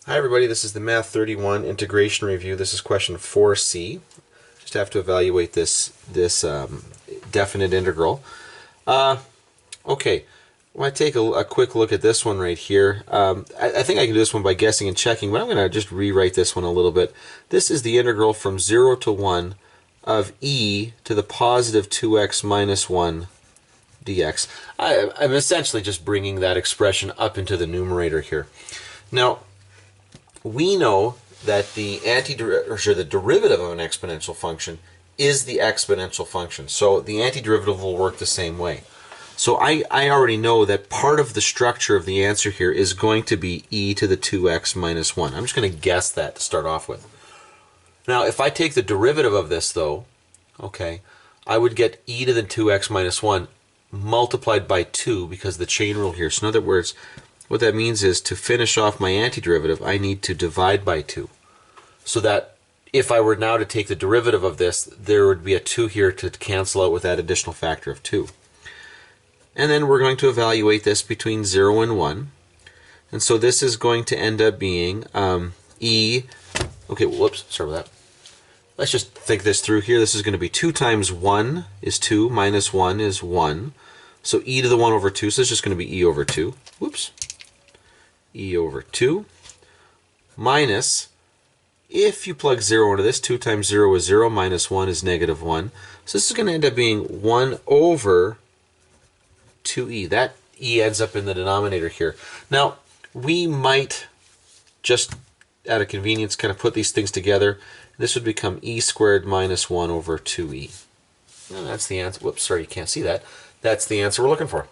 Hi everybody, this is the Math 31 integration review. This is question 4C. Just have to evaluate this definite integral. Okay, I want to take a quick look at this one right here. I think I can do this one by guessing and checking, but I'm going to just rewrite this one a little bit. This is the integral from 0 to 1 of e to the positive 2x minus 1 dx. I'm essentially just bringing that expression up into the numerator here. Now, we know that the derivative of an exponential function is the exponential function. So the antiderivative will work the same way. So I already know that part of the structure of the answer here is going to be e to the 2x minus 1. I'm just going to guess that to start off with. Now, if I take the derivative of this, though, okay, I would get e to the 2x minus 1 multiplied by 2 because of the chain rule here. So in other words, what that means is to finish off my antiderivative, I need to divide by 2. So that if I were now to take the derivative of this, there would be a 2 here to cancel out with that additional factor of 2. And then we're going to evaluate this between 0 and 1. And so this is going to end up being e, okay, whoops, sorry about that. Let's just think this through here. This is going to be 2 times 1 is 2, minus 1 is 1. So e to the 1 over 2, so it's just going to be e over 2. Whoops. E over 2 minus, if you plug 0 into this, 2 times 0 is 0, minus 1 is negative 1. So this is going to end up being 1 over 2e. That e ends up in the denominator here. Now, we might just, out of convenience, kind of put these things together. This would become e squared minus 1 over 2e. And that's the answer. Whoops, sorry, you can't see that. That's the answer we're looking for.